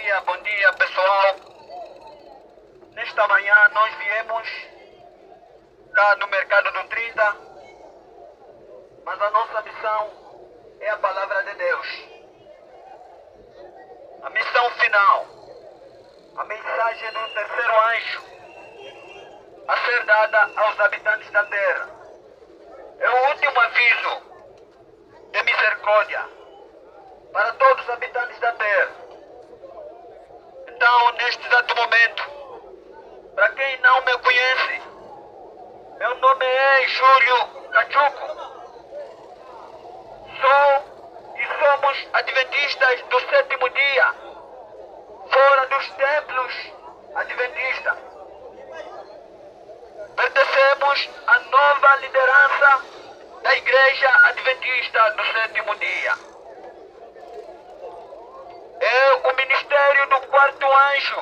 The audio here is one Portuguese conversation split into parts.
bom dia pessoal. Nesta manhã nós viemos cá no Mercado do 30, mas a nossa missão é a Palavra de Deus. A missão final, a mensagem do terceiro anjo a ser dada aos habitantes da terra. É o último aviso de misericórdia para todos os habitantes da terra. Então, neste exato momento, para quem não me conhece, meu nome é Júlio Cachuco. Sou e somos adventistas do sétimo dia, fora dos templos adventistas. Pertencemos à nova liderança da Igreja Adventista do sétimo dia. É o ministério do quarto anjo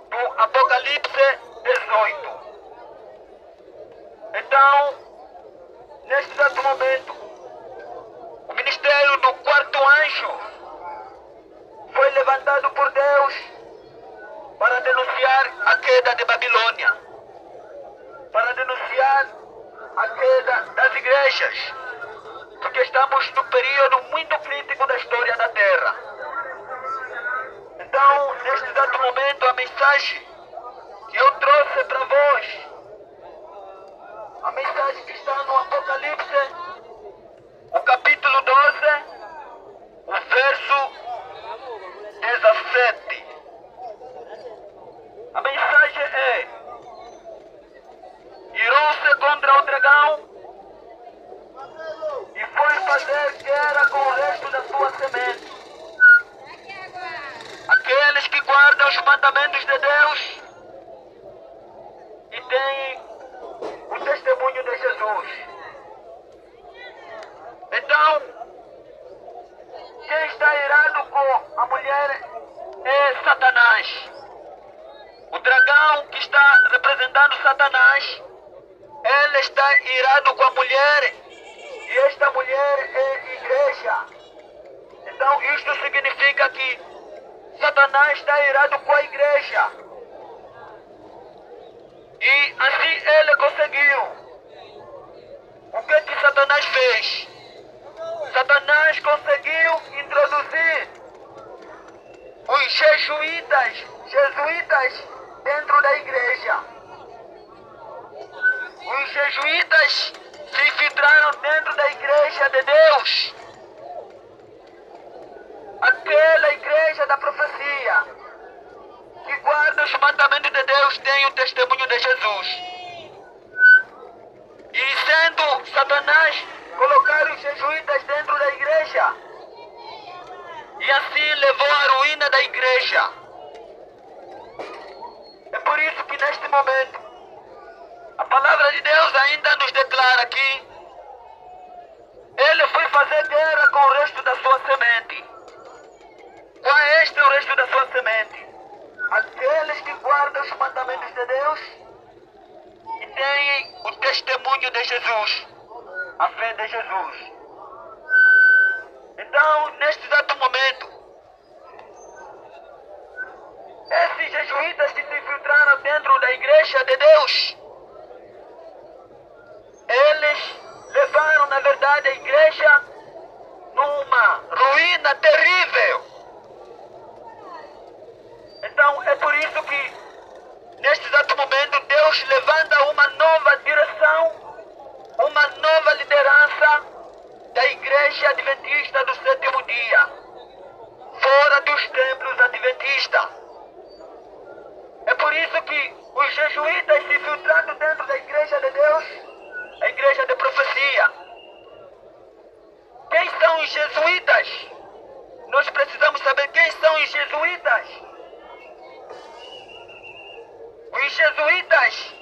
do Apocalipse 18. Então, neste exato momento, o ministério do quarto anjo foi levantado por Deus para denunciar a queda de Babilônia, para denunciar a queda das igrejas, porque estamos num período muito crítico da história da Terra. Então, neste exato momento, a mensagem que eu trouxe para vós, a mensagem que está no Apocalipse, o capítulo 12, o verso 17. A mensagem é: irou-se contra o dragão e foi fazer guerra com o resto da sua semente, aqueles que guardam os mandamentos de Deus e têm o testemunho de Jesus. Então, quem está irado com a mulher é Satanás. O dragão que está representando Satanás, ele está irado com a mulher, e esta mulher é igreja. Então isto significa que Satanás está irado com a igreja. E assim ele conseguiu. O que Satanás fez? Satanás conseguiu introduzir os jesuítas dentro da igreja. Os jesuítas se infiltraram dentro da igreja de Deus, aquela igreja da profecia, que guarda os mandamentos de Deus, tem o testemunho de Jesus. E sendo Satanás colocar os jesuítas dentro da igreja, e assim levou à ruína da igreja. É por isso que neste momento, a palavra de Deus ainda nos declara que ele foi fazer guerra com o resto da sua semente. Qual é este o resto da sua semente? Aqueles que guardam os mandamentos de Deus e têm o testemunho de Jesus, a fé de Jesus. Então, neste exato momento, esses jesuítas que se infiltraram dentro da igreja de Deus, eles levaram, na verdade, a igreja numa ruína terrível. Então, é por isso que, neste exato momento, Deus levanta uma nova direção, uma nova liderança da Igreja Adventista do sétimo dia, fora dos templos adventistas. É por isso que os jesuítas se infiltrando dentro da Igreja de Deus, a Igreja de profecia. Quem são os jesuítas? Nós precisamos saber quem são os jesuítas. Os jesuítas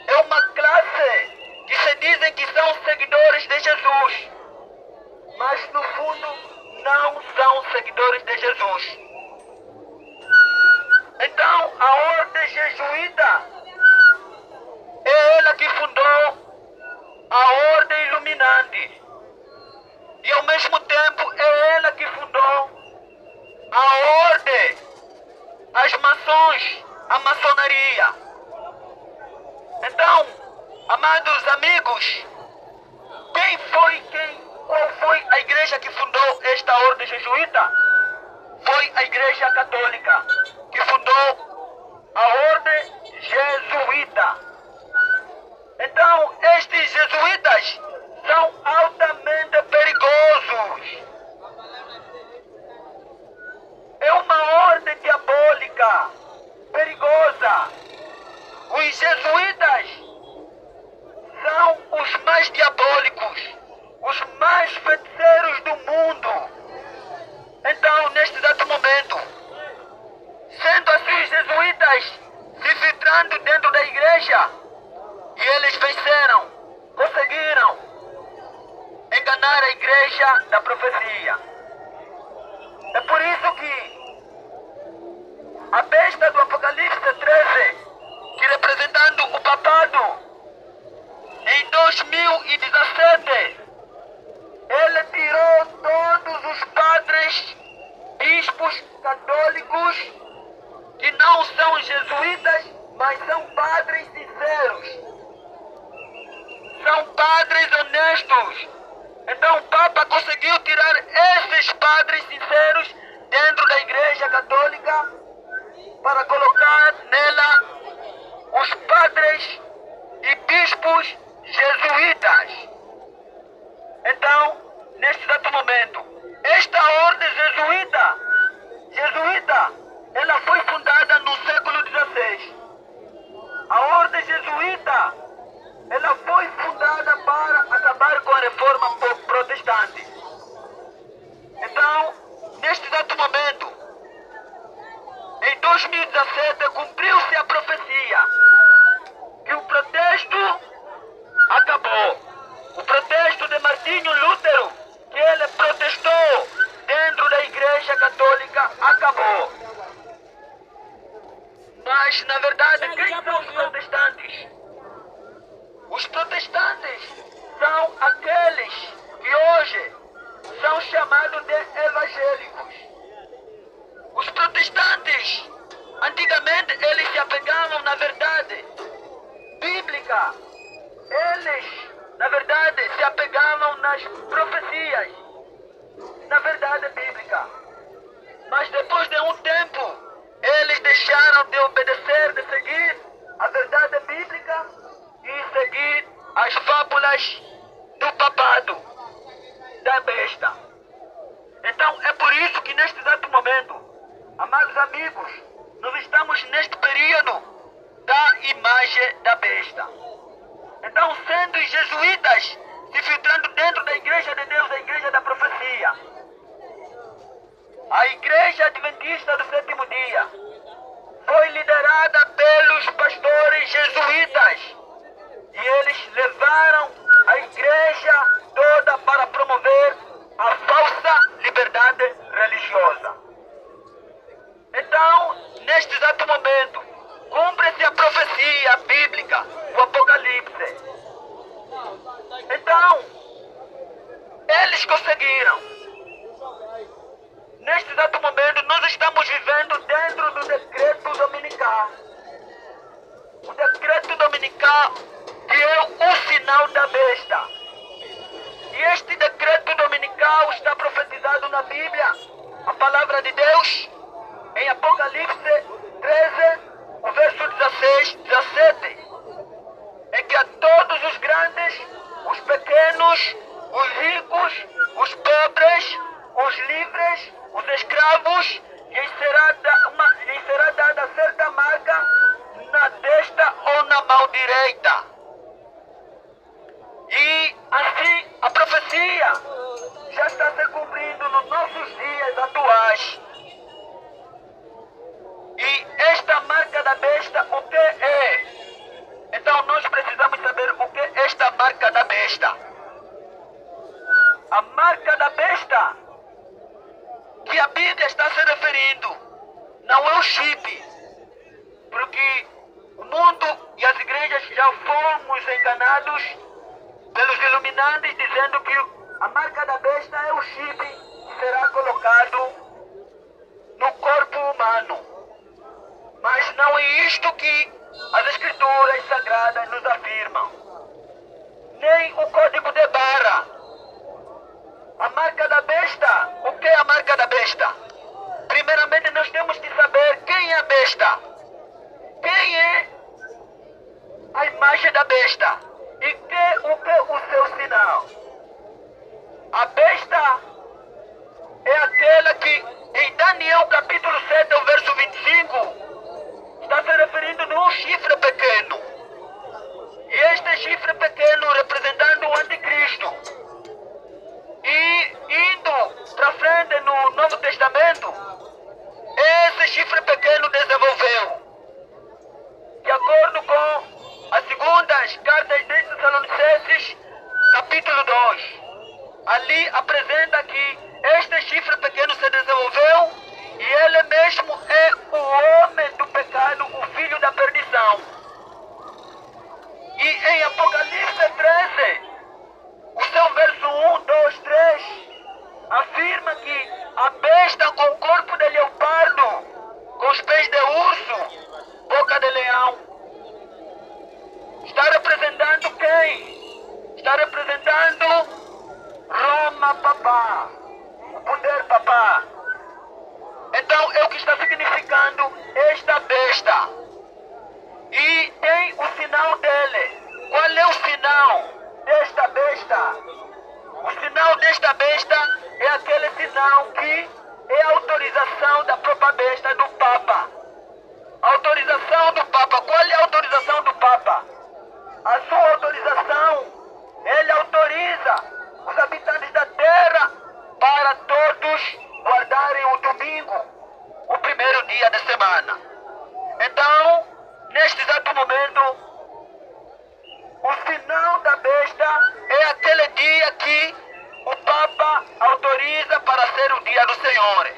é uma classe que se dizem que são seguidores de Jesus, mas no fundo não são seguidores de Jesus. Então, a ordem jesuíta é ela que fundou a ordem iluminante, e ao mesmo tempo é ela que fundou a ordem as maçons, a maçonaria. Então, amados amigos, qual foi a igreja que fundou esta ordem jesuíta? Foi a Igreja Católica que fundou a ordem jesuíta. Então, estes jesuítas são altamente perigosos. É uma ordem diabólica, perigosa. Os jesuítas são os mais diabólicos, os mais feiticeiros do mundo. Então, neste exato momento, sendo assim os jesuítas se filtrando dentro da igreja, e eles venceram, conseguiram enganar a igreja da profecia. É por isso que a besta do Apocalipse 13, que representando o papado, em 2017, ele tirou todos os padres, bispos católicos, que não são jesuítas, mas são padres sinceros. São padres honestos. Então o Papa conseguiu tirar esses padres sinceros dentro da Igreja Católica para colocar nela os padres e bispos jesuítas. Então, neste exato momento, esta ordem jesuíta, ela foi fundada no século XVI. A ordem jesuíta, ela foi fundada para acabar com a reforma protestante. Então, neste exato momento, em 2017, cumpriu-se a profecia que o protesto acabou. O protesto de Martinho Lutero, que ele protestou dentro da Igreja Católica, acabou. Mas, na verdade, quem são os protestantes? Os protestantes são aqueles que hoje são chamados de evangélicos. Os protestantes, antigamente, eles se apegavam na verdade bíblica. Eles, na verdade, se apegavam nas profecias, na verdade bíblica. Mas depois de um tempo, eles deixaram de obedecer, de seguir a verdade bíblica e seguir as fábulas do papado, da besta. Então é por isso que neste exato momento, amados amigos, nós estamos neste período da imagem da besta. Então, sendo os jesuítas se filtrando dentro da Igreja de Deus, a Igreja da Profecia, a Igreja Adventista do Sétimo Dia foi liderada pelos pastores jesuítas e eles levaram a Igreja toda para promover a falsa liberdade religiosa. Então, neste exato momento, cumpre-se a profecia bíblica, o Apocalipse. Então, eles conseguiram. Neste exato momento, nós estamos vivendo dentro do decreto dominical. O decreto dominical que é o sinal da besta. E este decreto dominical está profetizado na Bíblia, a palavra de Deus, em Apocalipse 13, o verso 16, 17, em que a todos os grandes, os pequenos, os ricos, os pobres, os livres, os escravos, lhes será dada certa marca na testa ou na mão direita. E assim a profecia já está se cumprindo nos nossos dias atuais. E esta marca da besta, o que é? Então nós precisamos saber o que é esta marca da besta. A marca da besta que a Bíblia está se referindo não é o chip, porque o mundo e as igrejas já fomos enganados pelos iluminantes dizendo que a marca da besta é o chip que será colocado no corpo humano. Mas não é isto que as Escrituras Sagradas nos afirmam. Nem o Código de Barra. A marca da besta. O que é a marca da besta? Primeiramente nós temos que saber quem é a besta. Quem é a imagem da besta? E o que é o seu sinal? A besta é aquela que em Daniel capítulo 7, o verso 25, está se referindo num chifre pequeno. E este chifre pequeno representando o anticristo. E indo para frente no Novo Testamento, esse chifre pequeno desenvolveu. De acordo com as segundas cartas de Tessalonicenses, capítulo 2. Ali apresenta que este chifre pequeno se desenvolveu e ele mesmo é o homem do pecado, o filho da perdição. E em Apocalipse 13, o seu verso 1, 2, 3, afirma que a besta com o corpo de leopardo, com os pés de urso, boca de leão, está representando quem? Está representando Roma papá, o poder papá. Então é o que está significando esta besta. E tem o sinal dele. Qual é o sinal desta besta? O sinal desta besta é aquele sinal que é a autorização da própria besta do Papa. A autorização do Papa. Qual é a autorização do Papa? A sua autorização, ele autoriza os habitantes da terra para todos guardarem o domingo, o primeiro dia da semana. Então, neste exato momento, o sinal da besta é aquele dia que o Papa autoriza para ser o dia do Senhor.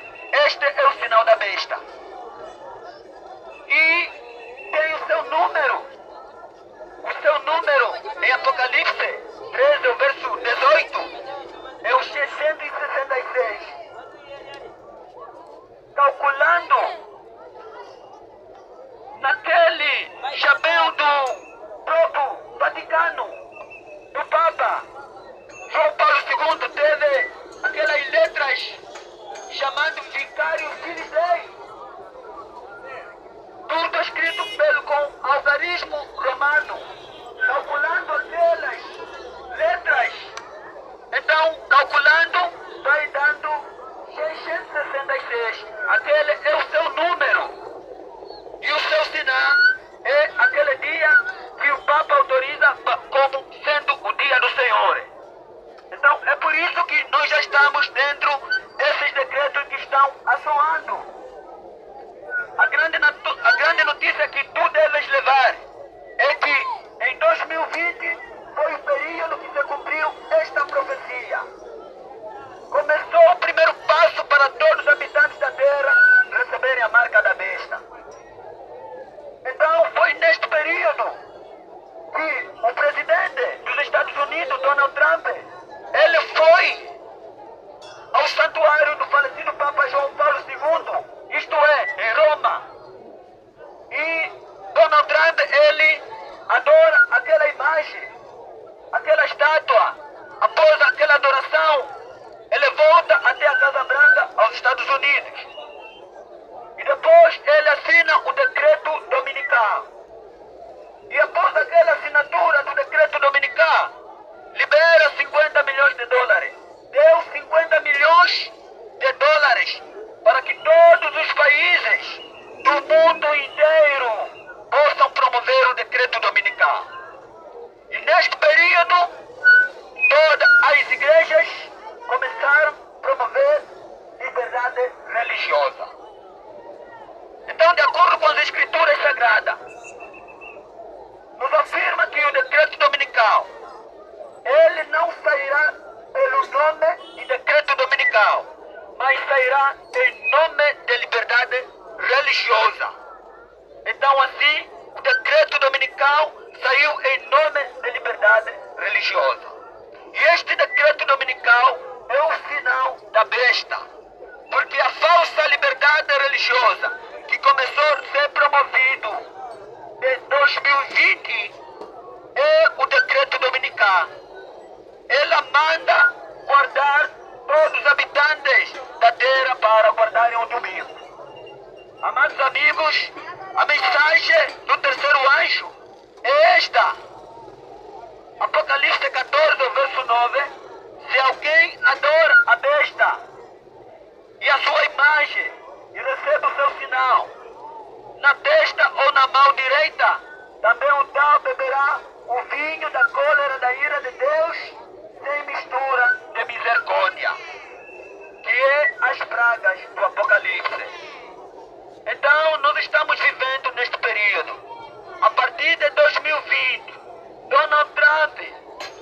Este é o sinal da besta. E tem o seu número. O seu número em Apocalipse 13, o verso 18, é o 666. Calculando naquele chapéu do próprio Vaticano, do Papa, João Paulo II teve aquelas letras chamando Vicário Filii, tudo escrito com algarismo romano, calculando aquelas letras. Então, calculando, vai dando 666. Aquele é o seu número. E o seu sinal é aquele dia que o Papa autoriza como sendo o dia do Senhor. Então, é por isso que nós já estamos dentro desses decretos que estão assoando. A grande notícia que tu deves levar é que em 2020 foi o período que se cumpriu esta profecia. Começou o primeiro passo para todos os habitantes da terra receberem a marca da besta. Então foi neste período que o presidente dos Estados Unidos, Donald Trump, ele foi ao santuário do falecido Papa João Paulo II, isto é, em Roma. E Donald Trump, ele adora aquela imagem, aquela estátua. Após aquela adoração, ele volta até a Casa Branca, aos Estados Unidos. E depois ele assina o decreto dominical. E após aquela assinatura do decreto dominical, libera 50 milhões de dólares. Deu 50 milhões de dólares para que todos os países do mundo inteiro possam promover o decreto dominical. E neste período, todas as igrejas começaram a promover liberdade religiosa. Então, de acordo com as Escrituras Sagradas, nos afirma que o decreto dominical, ele não sairá pelo nome de decreto dominical, mas sairá em nome de liberdade religiosa. Então, assim, o decreto dominical saiu em nome de liberdade religiosa. E este decreto dominical é o sinal da besta, porque a falsa liberdade religiosa que começou a ser promovido em 2020 é o decreto dominical. Ela manda guardar todos os habitantes da terra para guardarem o domingo. Amados amigos, a mensagem do terceiro anjo é esta. Apocalipse 14, verso 9. Se alguém adora a besta e a sua imagem e recebe o seu sinal na testa ou na mão direita, também o tal beberá o vinho da cólera da ira de Deus sem mistura de misericórdia, que é as pragas do Apocalipse. Então, nós estamos vivendo neste período. A partir de 2020, Donald Trump,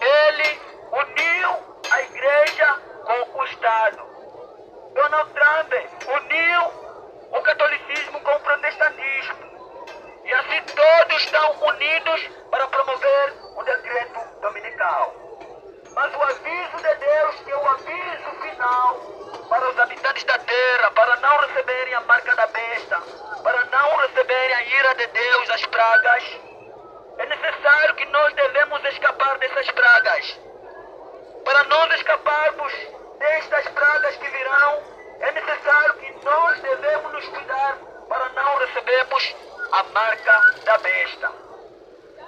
ele uniu a igreja com o Estado. Donald Trump uniu o catolicismo com o protestantismo. E assim todos estão unidos para promover o decreto dominical. Mas o aviso de Deus, que é o aviso final para os habitantes da terra, para não receberem a marca da besta, para não receberem a ira de Deus, as pragas, é necessário que nós devemos escapar dessas pragas. Para nós escaparmos destas pragas que virão, é necessário que nós devemos nos cuidar para não recebermmos a marca da besta.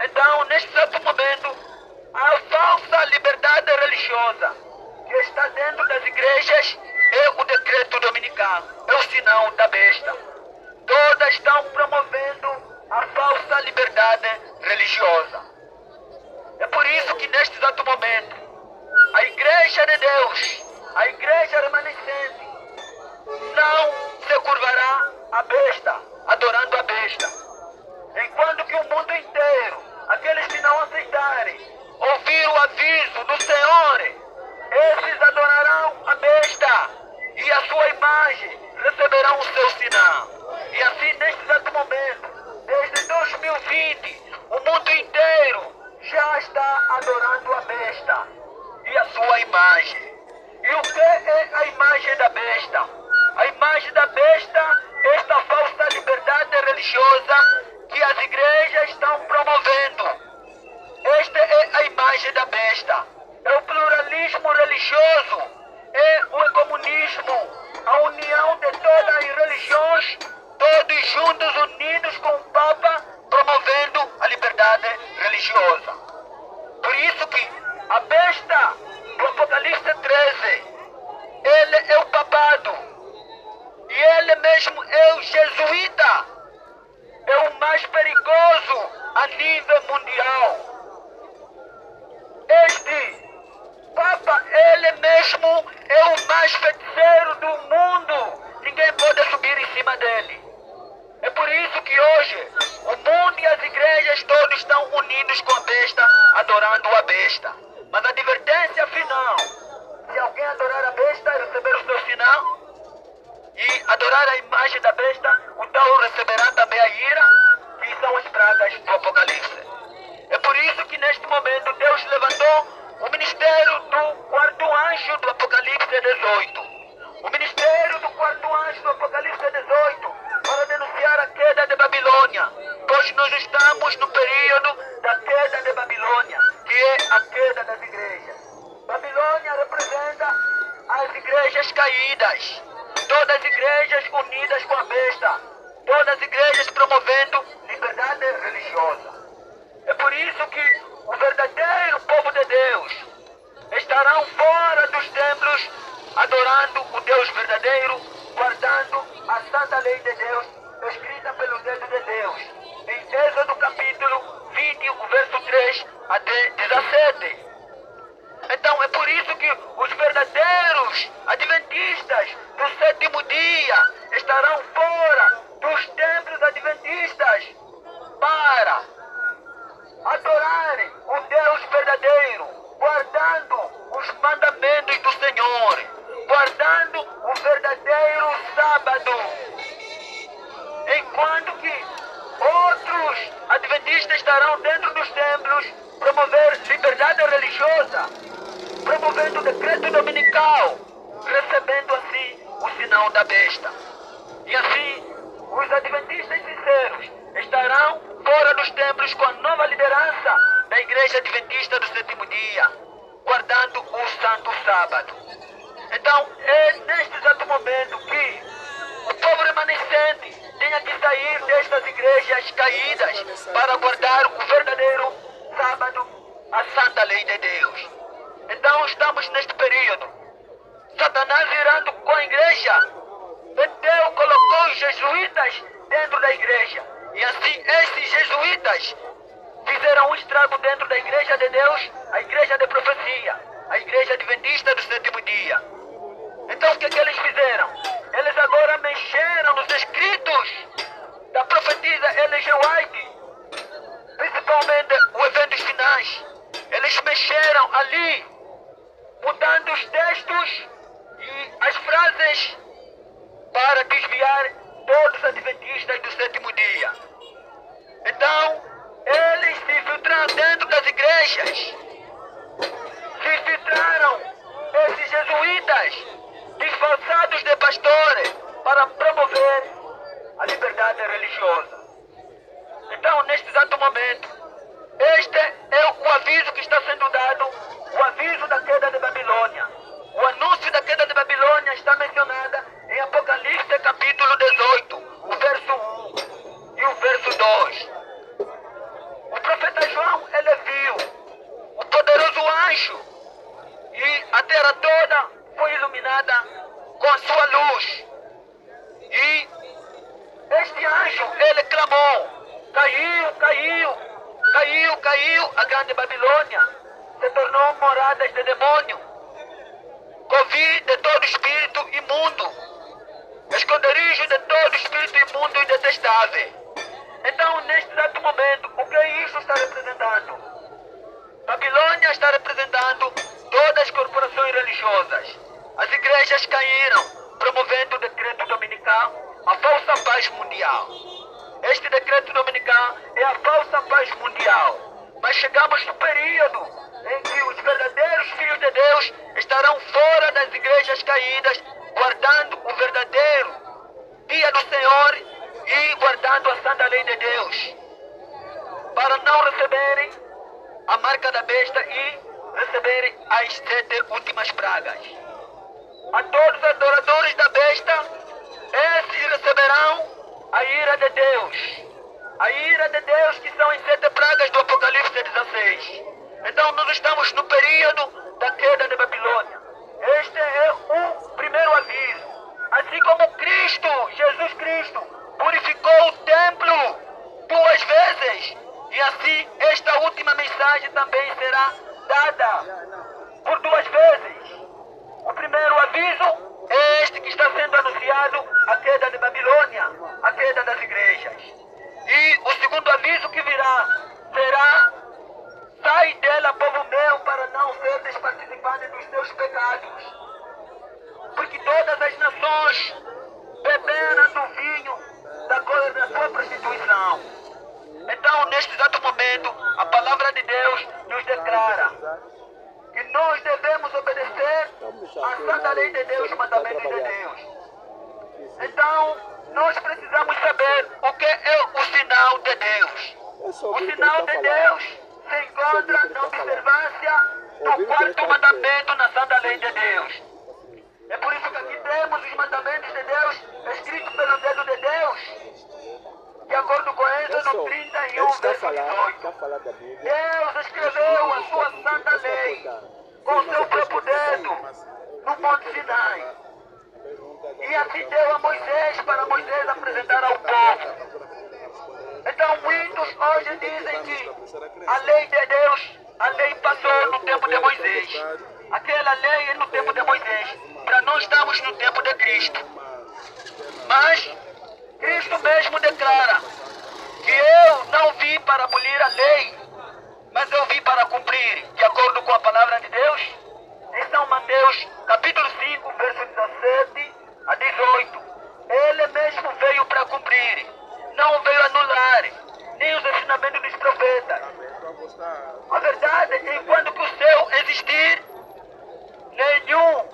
Então, neste exato momento, a falsa liberdade religiosa que está dentro das igrejas é o decreto dominical, é o sinal da besta. Todas estão promovendo a falsa liberdade religiosa. É por isso que neste exato momento, a igreja de Deus, a igreja remanescente, não se curvará à besta, adorando a besta. Enquanto que o mundo inteiro, aqueles que não aceitarem, ouvir o aviso do Senhor, esses adorarão a besta e a sua imagem receberão o seu sinal. E assim, neste exato momento, desde 2020, o mundo inteiro já está adorando a besta e a sua imagem. E o que é a imagem da besta? A imagem da besta é esta falsa liberdade religiosa que as igrejas estão promovendo. Esta é a imagem da besta. É o pluralismo religioso, é o ecumenismo, a união de todas as religiões, todos juntos, unidos com o Papa, promovendo a liberdade religiosa. Por isso que a besta do Apocalipse 13, ele é o papado, e ele mesmo é o jesuíta, é o mais perigoso a nível mundial. Este Papa, ele mesmo é o mais feiticeiro do mundo. Ninguém pode subir em cima dele. É por isso que hoje o mundo e as igrejas todos estão unidos com a besta, adorando a besta. Mas a advertência final, se alguém adorar a besta e receber o seu sinal, e adorar a imagem da besta, o tal receberá também a ira, que são as pragas do Apocalipse. É por isso que neste momento Deus levantou o ministério do quarto anjo do Apocalipse 18. O ministério do quarto anjo do Apocalipse 18 para denunciar a queda de Babilônia. Pois nós estamos no período da queda de Babilônia, que é a queda das igrejas. Babilônia representa as igrejas caídas, todas as igrejas unidas com a besta, todas as igrejas promovendo liberdade religiosa. É por isso que o verdadeiro povo de Deus estarão fora dos templos, adorando o Deus verdadeiro, guardando a santa lei de Deus, escrita pelo dedo de Deus. Em Êxodo capítulo 20, o verso 3 até 17. Então é por isso que os verdadeiros adventistas do sétimo dia estarão fora dos templos adventistas para adorarem o Deus verdadeiro, guardando os mandamentos do Senhor, guardando o verdadeiro sábado. Enquanto que outros adventistas estarão dentro dos templos, promover liberdade religiosa, promovendo o decreto dominical, recebendo assim o sinal da besta. E assim, Os adventistas sinceros estarão fora dos templos com a nova liderança da Igreja Adventista do Sétimo Dia, guardando o Santo Sábado. Então, é neste exato momento que o povo remanescente tenha que sair destas igrejas caídas para guardar o verdadeiro sábado, a santa lei de Deus. Então, estamos neste período. Satanás irando com a igreja. Deus colocou os jesuítas dentro da igreja. E assim, esses jesuítas fizeram um estrago dentro da igreja de Deus, a igreja de profecia, a igreja adventista do sétimo dia. Então, o que eles fizeram? Eles agora mexeram nos escritos da profetisa Ellen G. White, principalmente os eventos finais. Eles mexeram ali, mudando os textos e as frases para desviar todos os adventistas do sétimo dia. Então, eles se infiltraram dentro das igrejas. Se infiltraram esses jesuítas disfarçados de pastores para promover a liberdade religiosa. Então, neste exato momento, este é o aviso que está sendo dado, o aviso da queda de Babilônia. O anúncio da queda de Babilônia está mencionada em Apocalipse capítulo 18, o verso 1 e o verso 2. O profeta João, ele viu o poderoso anjo e a terra toda foi iluminada com a sua luz. E este anjo, ele clamou: caiu, caiu, caiu, caiu a grande Babilônia, se tornou moradas de demônio, covil de todo espírito imundo, esconderijo de todo espírito imundo e detestável. Então, neste exato momento, o que isso está representando? Babilônia está representando todas as corporações religiosas. As igrejas caíram, promovendo o decreto dominical, a falsa paz mundial. Este decreto dominical é a falsa paz mundial. Mas chegamos no período em que os verdadeiros filhos de Deus estarão fora das igrejas caídas, guardando o verdadeiro dia do Senhor e guardando a santa lei de Deus, para não receberem a marca da besta e receberem as 7 últimas pragas. A todos os adoradores da besta, esses receberão a ira de Deus. A ira de Deus, que são as 7 pragas do Apocalipse 16. Então, nós estamos no período da queda de Babilônia. Este é o primeiro aviso. Assim como Cristo, Jesus Cristo, purificou o templo 2 vezes, e assim esta última mensagem também será dada por 2 vezes. O primeiro aviso é este que está sendo anunciado, a queda de Babilônia, a queda das igrejas. E o segundo aviso que virá será: sai dela, povo meu, para não seres participante dos teus pecados. Porque todas as nações beberam do vinho da sua prostituição. Então, neste exato momento, a palavra de Deus nos declara que nós devemos obedecer à santa lei de Deus, os mandamentos de Deus. Então, nós precisamos saber o que é o sinal de Deus. O sinal de Deus se encontra na observância do 4º mandamento na santa lei de Deus. É por isso que aqui temos os mandamentos de Deus escritos pelo dedo de Deus, de acordo com Êxodo 31, verso 18. Deus escreveu a sua santa lei com o seu próprio dedo no Monte Sinai. E assim deu a Moisés, para Moisés apresentar ao povo. Então muitos hoje dizem que a lei de Deus, a lei passou no tempo de Moisés. Aquela lei é no tempo de Moisés. Para nós estamos no tempo de Cristo. Mas Cristo mesmo declara que eu não vim para abolir a lei, mas eu vim para cumprir, de acordo com a palavra de Deus. Em São Mateus, capítulo 5, verso 17 a 18. Ele mesmo veio para cumprir, não veio anular nem os ensinamentos dos profetas. A verdade, enquanto que o céu existir, nenhum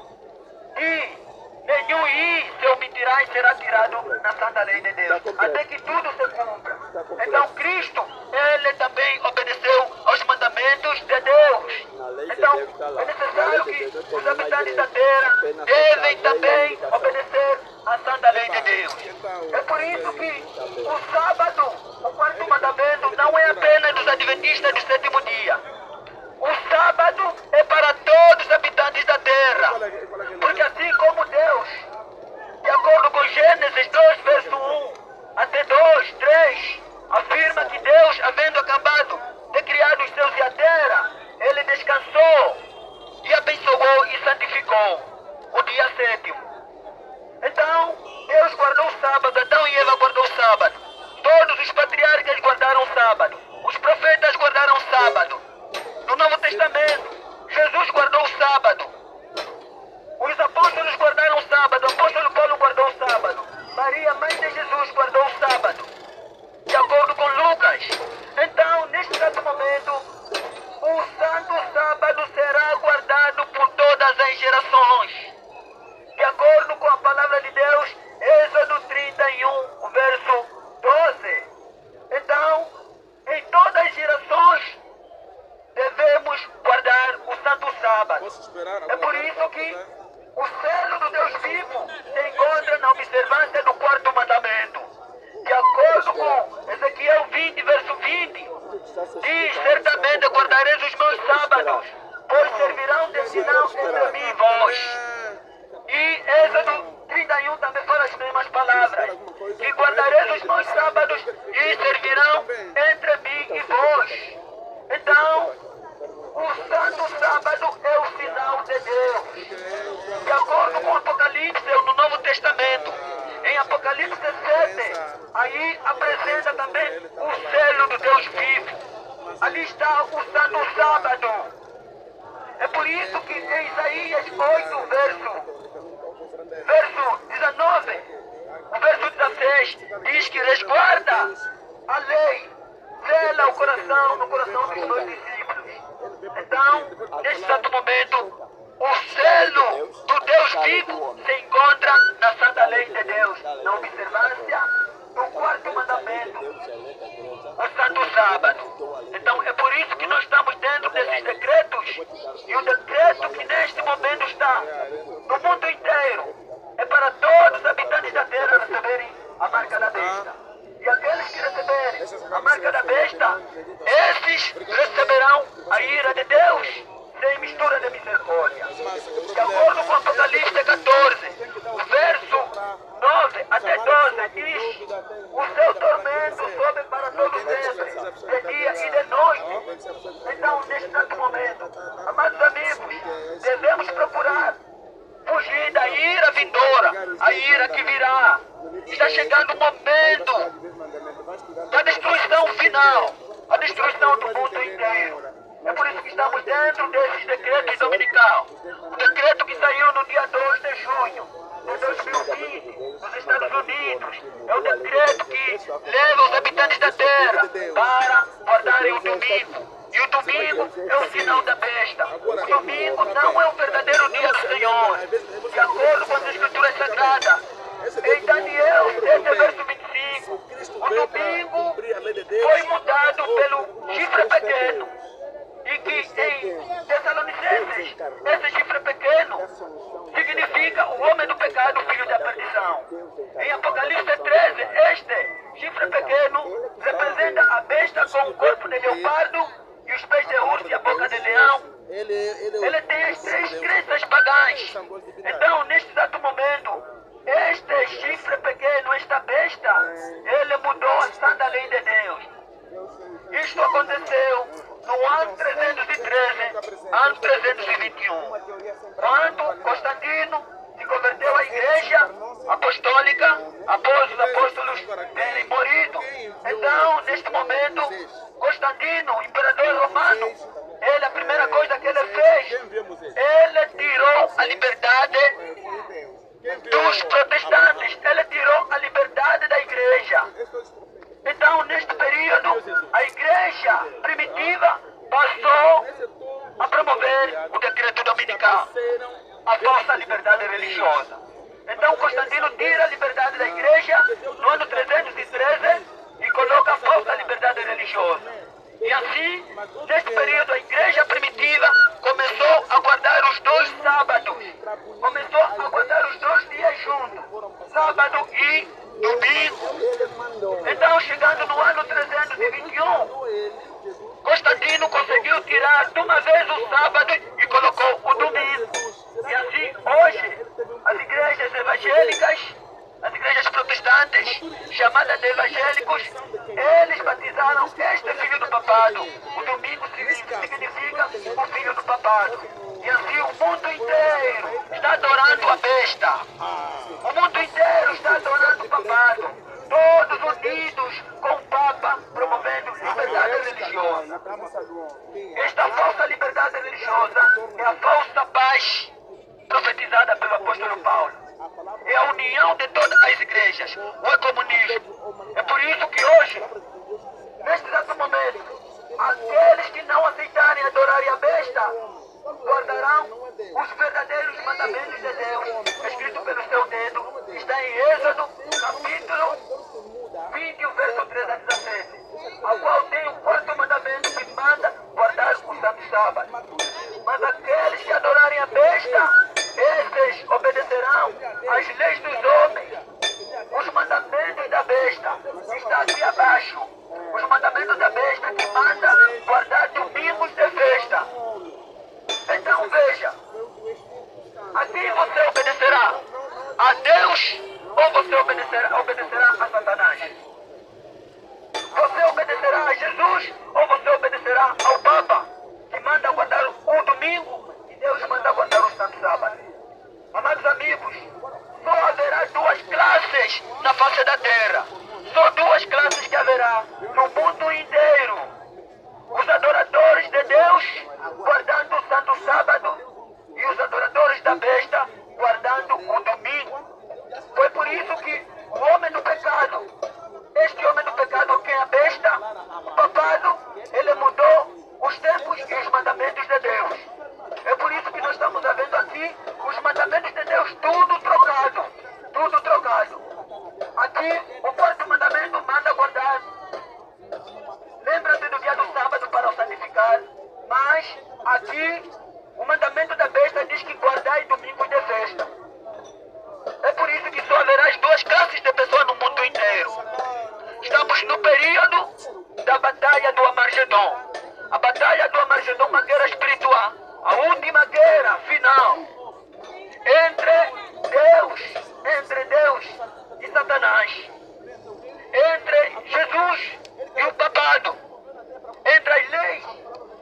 i se omitirá e será tirado na santa santa lei de Deus, até que tudo se cumpra. Então Cristo, ele também obedeceu aos mandamentos de Deus. Então é necessário que os habitantes da terra devem também obedecer à santa lei de Deus. É por isso que o sábado, o quarto mandamento, não é apenas dos adventistas do sétimo dia. O sábado é para todos os habitantes da terra. Porque assim como Deus, de acordo com Gênesis 2, verso 1 até 2, 3, afirma que Deus, havendo acabado de criar os céus e a terra, ele descansou e abençoou e santificou o dia sétimo. Então, Deus guardou o sábado, Adão e Eva guardou o sábado. Todos os patriarcas guardaram o sábado. Os profetas guardaram o sábado. No Novo Testamento, Jesus guardou o sábado. Os apóstolos guardaram o sábado. O apóstolo Paulo guardou o sábado. Maria, mãe de Jesus, guardou o sábado. De acordo com Lucas. Então, neste exato momento, o santo sábado será guardado por todas as gerações. De acordo com a palavra de Deus, Êxodo 31, verso 12. Então, em todas as gerações, devemos guardar o santo sábado. É por isso que o selo do Deus vivo se encontra na observância do quarto mandamento. De acordo com Ezequiel 20, verso 20, diz: certamente guardareis os meus sábados, pois servirão de sinal entre mim e vós. E Êxodo 31 também fala as mesmas palavras, que guardareis os meus sábados e servirão entre mim e vós. Então, o santo sábado é o sinal de Deus. De acordo com Apocalipse, no Novo Testamento, em Apocalipse 7, aí apresenta também o selo do Deus vivo. Ali está o santo sábado. É por isso que em Isaías 8, verso 19, o verso 16, diz que resguarda a lei, sela o coração no coração dos seus discípulos. Então, neste exato momento, o selo do Deus vivo se encontra na santa lei de Deus, na observância do quarto mandamento, o santo sábado. Então, é por isso que nós estamos dentro desses decretos, e o decreto que neste momento está no mundo inteiro é para todos os habitantes da terra receberem a marca da besta. E aqueles que receberem a marca da besta, esses receberão a ira de Deus sem mistura de misericórdia. De acordo com Apocalipse 14, o verso 9 até 12 diz: o seu tormento sobe para todo sempre, de dia e de noite. Então, neste exato momento, amados amigos, devemos procurar fugir da ira vindoura, a ira que virá. Está chegando o momento da destruição final, a destruição do mundo inteiro. É por isso que estamos dentro desses decretos dominical. O decreto que saiu no dia 2 de junho de 2020, nos Estados Unidos, é o decreto que leva os habitantes da terra para guardarem o domingo. E o domingo é o sinal da besta. O domingo não é o verdadeiro dia do Senhor. De acordo com as Escrituras Sagradas, em Daniel 7, verso 25, o domingo foi mudado pelo chifre pequeno. E que em Tessalonicenses, esse chifre pequeno significa o homem do pecado, filho da perdição. Em Apocalipse 13, este chifre pequeno representa a besta com o corpo de leopardo e os pés de urso e a boca de leão. Ele tem as três crenças pagãs. Então, neste exato momento, este chifre pequeno, esta besta, ele mudou a santa lei de Deus. Isto aconteceu no ano 313, ano 321, quando Constantino se converteu à igreja apostólica após os apóstolos terem morrido. Então, neste momento, Constantino, imperador romano, ele, a primeira coisa que ele fez, ele tirou a liberdade dos protestantes, ele tirou a liberdade da igreja. Então, neste período, a igreja primitiva passou a promover o decreto dominical, a vossa liberdade religiosa. Então Constantino tira a liberdade da igreja no ano 313 e coloca a falsa liberdade religiosa. E assim, neste período, a igreja primitiva começou a guardar os 2 sábados. Começou a guardar os 2 dias juntos, sábado e domingo. Então, chegando no ano 321, Constantino conseguiu tirar de uma vez o sábado e colocou o domingo. E assim, hoje, as igrejas evangélicas, as igrejas protestantes, chamadas de evangélicos, eles batizaram este filho do papado. O domingo significa o filho do papado. E assim o mundo inteiro está adorando a besta. O mundo inteiro está adorando o papado. Todos unidos com o Papa, promovendo liberdade religiosa. Esta falsa liberdade religiosa é a falsa paz profetizada pelo apóstolo Paulo. É a união de todas as igrejas, o ecumenismo. É por isso que hoje, neste exato momento, aqueles que não aceitarem adorarem a besta, guardarão os verdadeiros mandamentos de Deus, escrito pelo seu dedo, está em Êxodo, capítulo 20, o verso 3 a 17, ao qual tem o 4º mandamento que manda guardar o santo sábado. Mas aqueles que adorarem a besta, esses obedecerão às leis dos homens. Os mandamentos da besta estão aqui abaixo. Os mandamentos da besta que manda guardar domingos de festa. Então veja, a quem você obedecerá? A Deus ou você obedecerá a Satanás? Você obedecerá a Jesus ou você obedecerá ao Papa, que manda guardar o domingo e Deus manda guardar o santo sábado? Amados amigos, só haverá 2 classes na face da terra. Só 2 classes que haverá no mundo inteiro. Os adoradores de Deus guardando o santo sábado e os adoradores da besta guardando o domingo. Foi por isso que o homem do pecado, este homem do pecado que é a besta, o papado, ele mudou os tempos e os mandamentos de Deus. É por isso que nós estamos vendo aqui os mandamentos de Deus tudo trocado. Tudo trocado. Aqui o 4º mandamento manda guardar. Lembra-se do dia do sábado para o santificar. Mas aqui o mandamento da besta diz que guardai domingos de festa. É por isso que só haverá as 2 classes de pessoas no mundo inteiro. Estamos no período da batalha do Armagedon. A batalha do Armagedon é uma guerra espiritual. A última guerra final entre Deus e Satanás. Entre Jesus e o papado. Entre as leis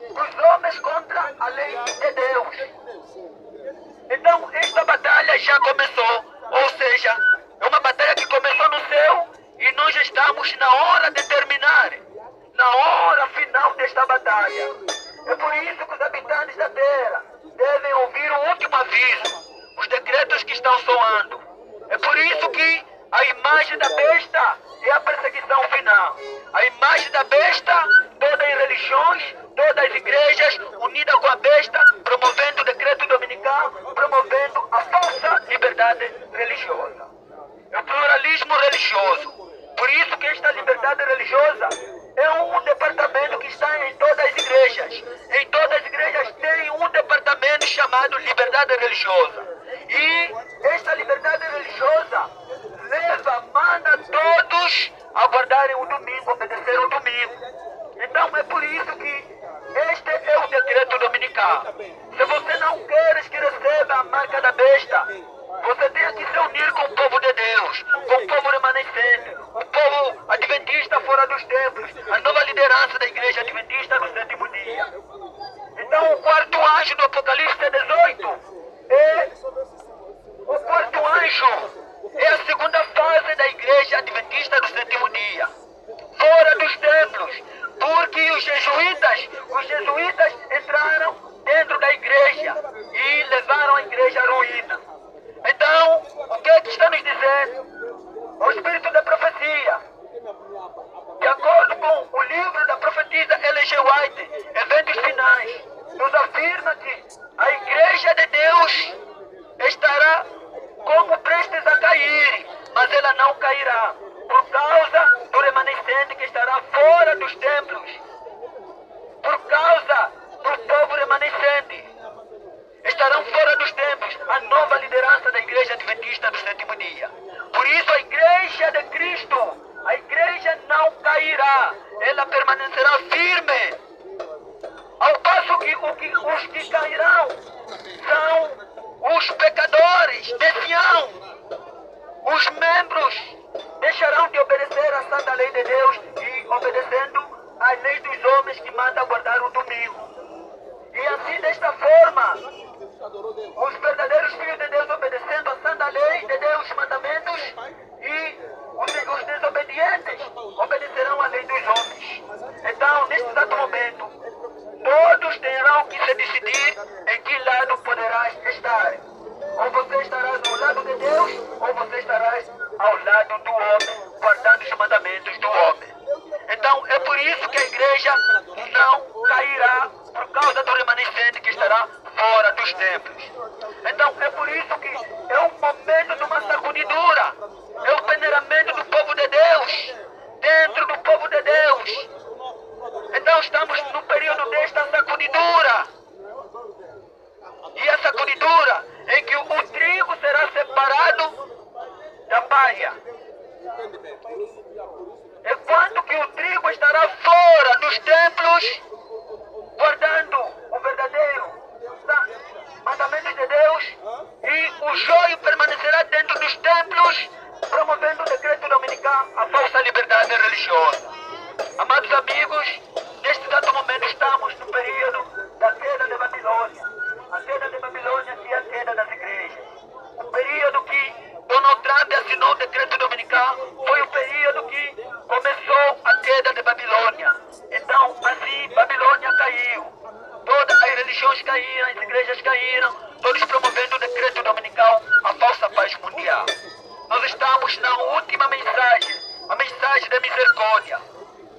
dos homens contra a lei de Deus. Então, esta batalha já começou. Ou seja, é uma batalha que começou no céu e nós estamos na hora de terminar. Na hora final desta batalha. É por isso que os habitantes da terra devem ouvir o último aviso. Os decretos que estão soando. É por isso que a imagem da besta é a perseguição final. A imagem da besta, todas as religiões, todas as igrejas unidas com a besta, promovendo o decreto dominical, promovendo a falsa liberdade religiosa. É o pluralismo religioso. Por isso que esta liberdade religiosa é um departamento que está em todas as igrejas. Em todas as igrejas tem um departamento chamado liberdade religiosa. E esta liberdade religiosa manda todos a guardarem o domingo, obedecer o domingo. Então é por isso que este é o decreto dominical. Se você não quer que receba a marca da besta, você tem que se unir com o povo de Deus, com o povo remanescente, o povo adventista fora dos templos, a nova liderança da igreja adventista no 7º dia. Então o 4º anjo do Apocalipse 18 o 4º anjo é a 2ª fase da igreja adventista do 7º dia, fora dos templos, porque os jesuítas entraram dentro da igreja e levaram a igreja à ruína. Então, o que é que está nos dizendo? O espírito da profecia, de acordo com o livro da profetisa L.G. White, Eventos Finais, nos afirma que a igreja de Deus estará como prestes cairá, por causa do remanescente que estará fora dos templos, por causa do povo remanescente. Estarão fora dos templos a nova liderança da Igreja Adventista do Sétimo Dia. Por isso a Igreja de Cristo, a Igreja não cairá, ela permanecerá firme. Ao passo que os que cairão são os pecadores de Sião. Os membros deixarão de obedecer à santa lei de Deus e obedecendo às leis dos homens que mandam guardar o domingo. E assim, desta forma, os verdadeiros filhos de Deus obedecendo à santa lei de Deus, os mandamentos, e os desobedientes obedecerão à lei dos homens. Então, neste exato momento, todos terão que se decidir em que lado poderás estar. Ou você estarás ao lado de Deus, ou você estarás ao lado do homem, guardando os mandamentos do homem. Então, é por isso que a igreja não cairá por causa do remanescente que estará fora dos templos. Então, é por isso que é um momento de uma sacudidura, é o peneiramento do povo de Deus, dentro do povo de Deus. Então, estamos no período desta sacudidura. E a sacudidura em que o trigo será separado da palha. Enquanto que o trigo estará fora dos templos, guardando o verdadeiro mandamento de Deus, e o joio permanecerá dentro dos templos, promovendo o decreto dominical, a falsa liberdade religiosa. Amados amigos, neste exato momento estamos no período da queda de Babilônia. A queda de Babilônia e a queda das igrejas. O período que Donald Trump assinou o decreto dominical foi o período que começou a queda de Babilônia. Então, assim, Babilônia caiu. Todas as religiões caíram, as igrejas caíram, todos promovendo o decreto dominical, a falsa paz mundial. Nós estamos na última mensagem, a mensagem da misericórdia.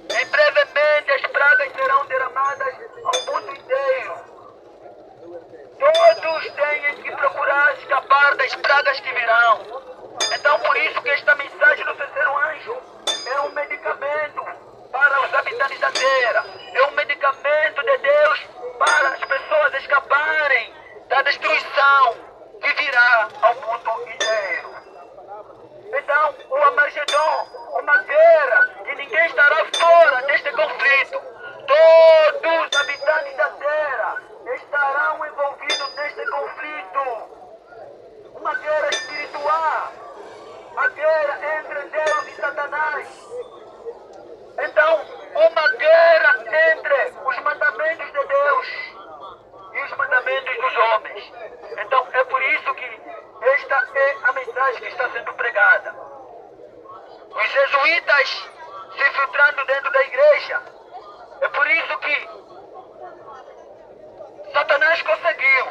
Em brevemente as pragas serão derramadas ao mundo inteiro. Todos têm que procurar escapar das pragas que virão. Então, por isso que esta mensagem do terceiro anjo é um medicamento para os habitantes da terra. É um medicamento de Deus para as pessoas escaparem da destruição que virá ao mundo inteiro. Então, o Armagedon, uma guerra que ninguém estará fora deste conflito. Todos os habitantes da terra estarão envolvidos neste conflito. Uma guerra espiritual. A guerra entre Deus e Satanás. Então, uma guerra entre os mandamentos de Deus e os mandamentos dos homens. Então, é por isso que esta é a mensagem que está sendo pregada. Os jesuítas se filtrando dentro da igreja. É por isso que Satanás conseguiu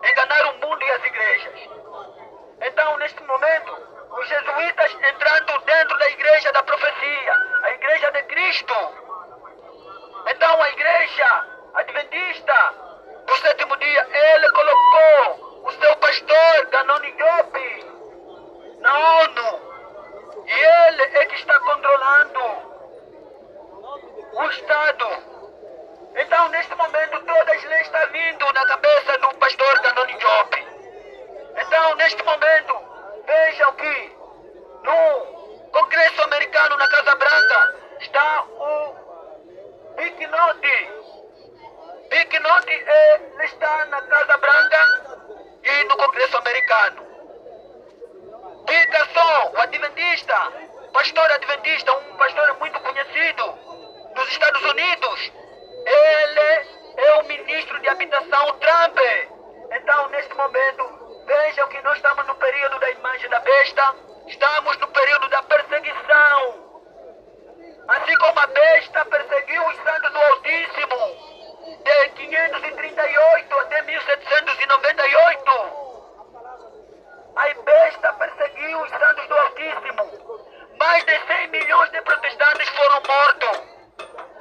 enganar o mundo e as igrejas. Então, neste momento, os jesuítas entrando dentro da igreja da profecia, a igreja de Cristo. Então, a igreja adventista do sétimo dia, ele colocou o seu pastor, Ganoni Job, na ONU. E ele é que está controlando o Estado. Então, neste momento, todas as leis estão vindo na cabeça do pastor Ganoni Job. Então, neste momento, vejam que no Congresso americano, na Casa Branca, está o Big Note. Big Note ele está na Casa Branca e no Congresso americano. Peterson, o adventista, pastor adventista, um pastor muito conhecido nos Estados Unidos, ele é o ministro de habitação Trump. Então, neste momento, vejam que nós estamos no período da imagem da besta, estamos no período da perseguição. Assim como a besta perseguiu os santos do Altíssimo, de 538 até 1798. A besta perseguiu os santos do Altíssimo. Mais de 100 milhões de protestantes foram mortos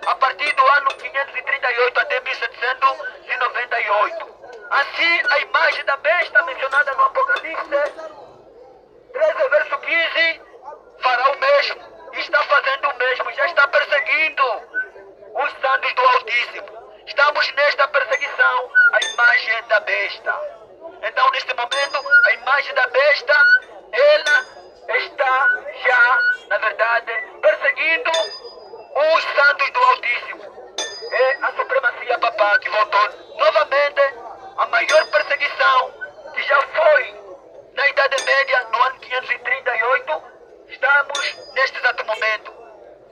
a partir do ano 538 até 1798. Assim, a imagem da besta mencionada no Apocalipse 13, verso 15, perseguindo os santos do Altíssimo. Estamos nesta perseguição à imagem da besta. Então, neste momento, a imagem da besta, ela está já, na verdade, perseguindo os santos do Altíssimo. É a supremacia papal que voltou novamente a maior perseguição que já foi na Idade Média, no ano 538. Estamos neste exato momento.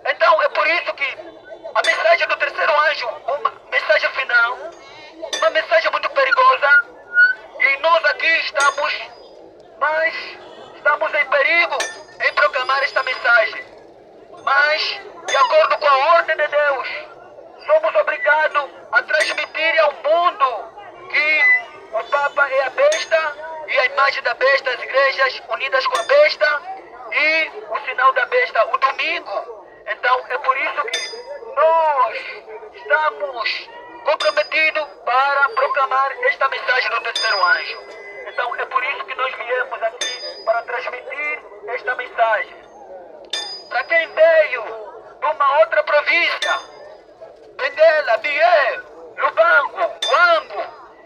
Então, é por isso que a mensagem do terceiro anjo, uma mensagem final, uma mensagem muito perigosa, e nós aqui estamos em perigo em proclamar esta mensagem. Mas, de acordo com a ordem de Deus, somos obrigados a transmitir ao mundo que o Papa é a besta e a imagem da besta, as igrejas unidas com a besta e o sinal da besta, o domingo. Então, é por isso que nós estamos comprometidos para proclamar esta mensagem do terceiro anjo. Então, é por isso que nós viemos aqui para transmitir esta mensagem. Para quem veio de uma outra província, Benguela, Bié, Lubango, Huambo,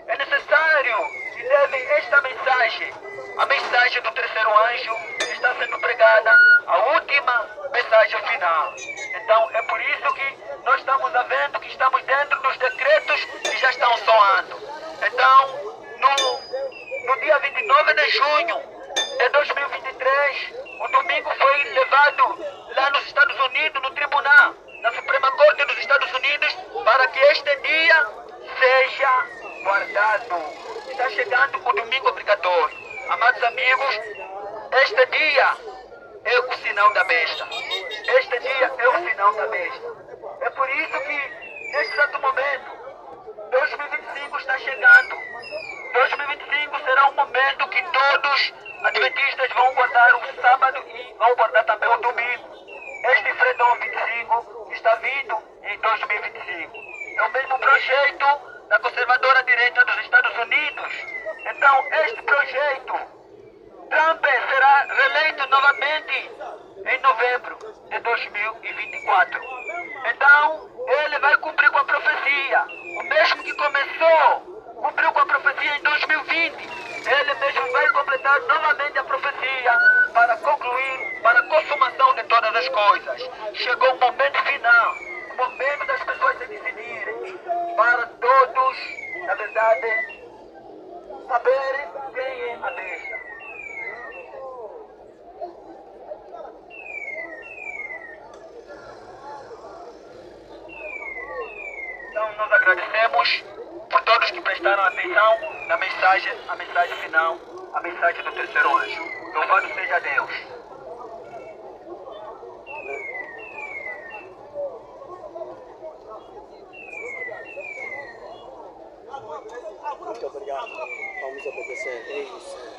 é necessário que levem esta mensagem. A mensagem do terceiro anjo está sendo pregada, a última mensagem final. Então, é por isso que nós estamos vendo que estamos dentro dos decretos que já estão soando. Então, no dia 29 de junho de 2023, o domingo foi levado lá nos Estados Unidos, no tribunal, na Suprema Corte dos Estados Unidos, para que este dia seja guardado. Está chegando o domingo obrigatório. Amados amigos, este dia é o sinal da besta. Este dia é o sinal da besta. É por isso que, neste exato momento, 2025 está chegando. 2025 será um momento que todos adventistas vão guardar o sábado e vão guardar também o domingo. Este Fredon 25 está vindo em 2025. É o mesmo projeto da conservadora direita dos Estados Unidos. Então, este projeto, Trump será reeleito novamente em novembro de 2024. Então, ele vai cumprir com a profecia. O mesmo que cumpriu com a profecia em 2020. Ele mesmo vai completar novamente a profecia para concluir, para a consumação de todas as coisas. Chegou o momento final, o momento das pessoas se decidirem, para todos, na verdade, saberem quem é a besta. Então, nós agradecemos por todos que prestaram atenção na mensagem, a mensagem final, a mensagem do terceiro anjo. Louvado seja Deus. Muito obrigado. Vamos obedecer. É isso.